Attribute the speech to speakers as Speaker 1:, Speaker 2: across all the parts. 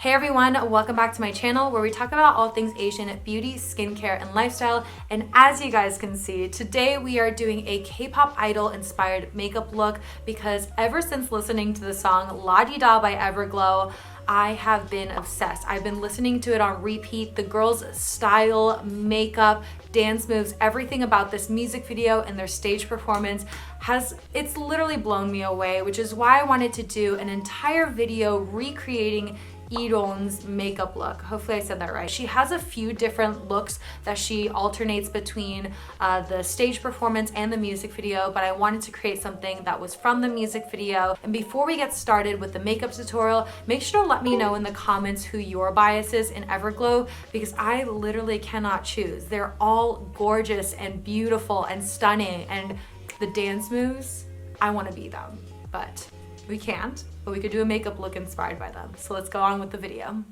Speaker 1: Hey everyone, welcome back to my channel where we talk about all things Asian beauty, skincare, and lifestyle. And as you guys can see, today we are doing a K-pop idol inspired makeup look because ever since listening to the song La Di Da by Everglow, I have been obsessed. I've been listening to it on repeat. The girls' style, makeup, dance moves, everything about this music video and their stage performance it's literally blown me away, which is why I wanted to do an entire video recreating Yiren's makeup look. Hopefully I said that right. She has a few different looks that she alternates between the stage performance and the music video, but I wanted to create something that was from the music video. And before we get started with the makeup tutorial, make sure to let me know in the comments who your bias is in Everglow, because I literally cannot choose. They're all gorgeous and beautiful and stunning, and the dance moves, I want to be them, but we can't. But we could do a makeup look inspired by them. So let's go on with the video.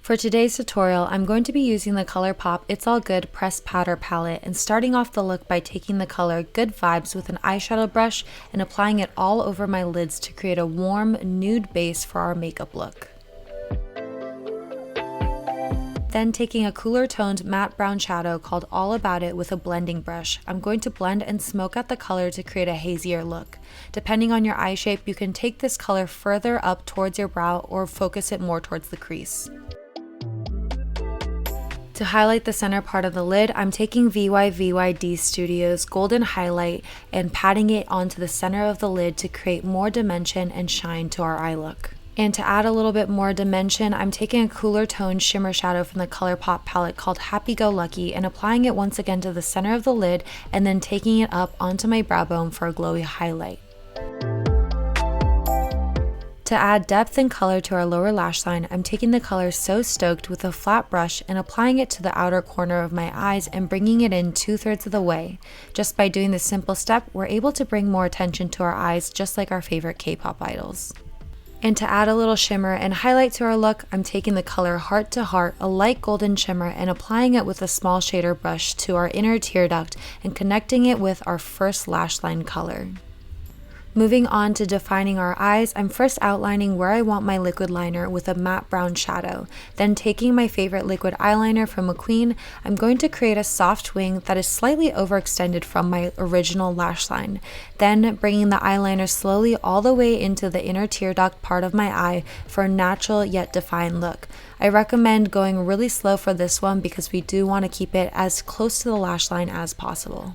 Speaker 1: For today's tutorial, I'm going to be using the ColourPop It's All Good Pressed Powder Palette and starting off the look by taking the color Good Vibes with an eyeshadow brush and applying it all over my lids to create a warm nude base for our makeup look. Then taking a cooler toned matte brown shadow called All About It with a blending brush, I'm going to blend and smoke out the color to create a hazier look. Depending on your eye shape, you can take this color further up towards your brow or focus it more towards the crease. To highlight the center part of the lid, I'm taking VYVYD Studio's Golden Highlight and patting it onto the center of the lid to create more dimension and shine to our eye look. And to add a little bit more dimension, I'm taking a cooler tone shimmer shadow from the ColourPop palette called Happy Go Lucky and applying it once again to the center of the lid and then taking it up onto my brow bone for a glowy highlight. To add depth and color to our lower lash line, I'm taking the color So Stoked with a flat brush and applying it to the outer corner of my eyes and bringing it in 2/3 of the way. Just by doing this simple step, we're able to bring more attention to our eyes just like our favorite K-pop idols. And to add a little shimmer and highlight to our look, I'm taking the color Heart to Heart, a light golden shimmer, and applying it with a small shader brush to our inner tear duct and connecting it with our first lash line color. Moving on to defining our eyes, I'm first outlining where I want my liquid liner with a matte brown shadow. Then taking my favorite liquid eyeliner from MACQUEEN, I'm going to create a soft wing that is slightly overextended from my original lash line. Then bringing the eyeliner slowly all the way into the inner tear duct part of my eye for a natural yet defined look. I recommend going really slow for this one because we do want to keep it as close to the lash line as possible.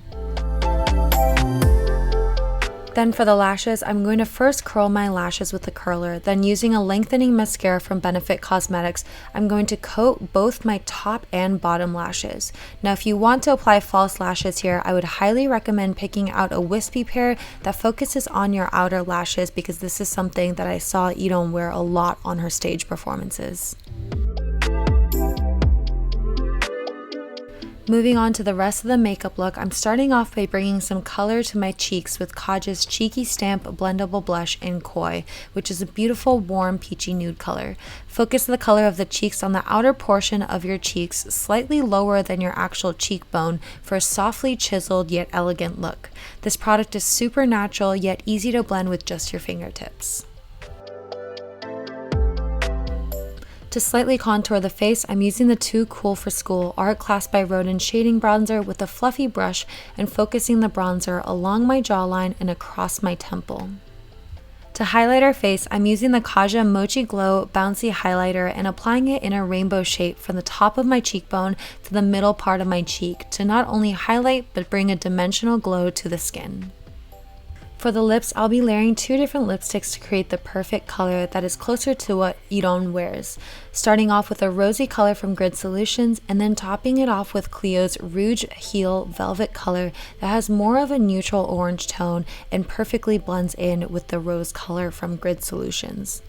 Speaker 1: Then for the lashes, I'm going to first curl my lashes with a curler, then using a lengthening mascara from Benefit Cosmetics, I'm going to coat both my top and bottom lashes. Now if you want to apply false lashes here, I would highly recommend picking out a wispy pair that focuses on your outer lashes because this is something that I saw Yiren wear a lot on her stage performances. Moving on to the rest of the makeup look, I'm starting off by bringing some color to my cheeks with Kaja's Cheeky Stamp Blendable Blush in Koi, which is a beautiful warm peachy nude color. Focus the color of the cheeks on the outer portion of your cheeks, slightly lower than your actual cheekbone for a softly chiseled yet elegant look. This product is super natural yet easy to blend with just your fingertips. To slightly contour the face, I'm using the Too Cool for School Art Class by Rodin shading bronzer with a fluffy brush and focusing the bronzer along my jawline and across my temple. To highlight our face, I'm using the Kaja Mochi Glow Bouncy highlighter and applying it in a rainbow shape from the top of my cheekbone to the middle part of my cheek to not only highlight but bring a dimensional glow to the skin. For the lips, I'll be layering 2 different lipsticks to create the perfect color that is closer to what Yiren wears. Starting off with a rosy color from Grid Solutions and then topping it off with CLIO's Rouge Heel Velvet color that has more of a neutral orange tone and perfectly blends in with the rose color from Grid Solutions.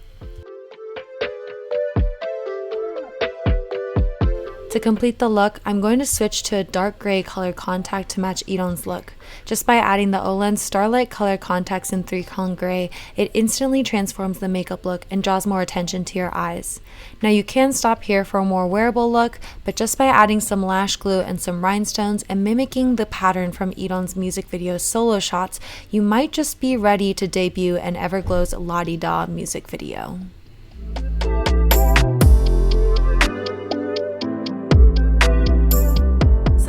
Speaker 1: To complete the look, I'm going to switch to a dark gray color contact to match Yiren's look. Just by adding the Olens Starlight color contacts in 3-Con Gray, it instantly transforms the makeup look and draws more attention to your eyes. Now you can stop here for a more wearable look, but just by adding some lash glue and some rhinestones and mimicking the pattern from Yiren's music video solo shots, you might just be ready to debut an Everglow's La Di Da music video.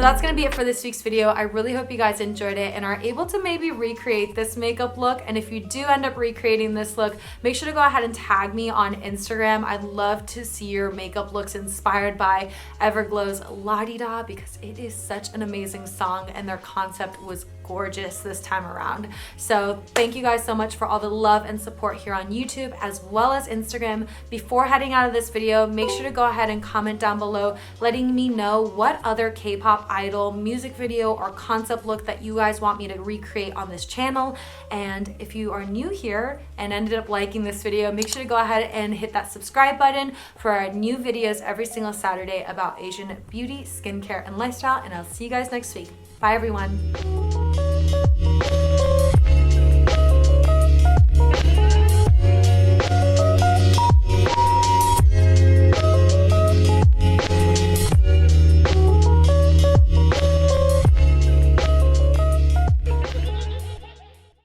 Speaker 1: that's gonna be it for this week's video. I really hope you guys enjoyed it and are able to maybe recreate this makeup look. And if you do end up recreating this look, make sure to go ahead and tag me on Instagram. I'd love to see your makeup looks inspired by Everglow's La Di Da, because it is such an amazing song and their concept was gorgeous this time around. So thank you guys so much for all the love and support here on YouTube as well as Instagram. Before heading out of this video, make sure to go ahead and comment down below letting me know what other K-pop idol music video or concept look that you guys want me to recreate on this channel. And if you are new here and ended up liking this video, make sure to go ahead and hit that subscribe button for our new videos every single Saturday about Asian beauty, skincare, and lifestyle. And I'll see you guys next week. Bye everyone.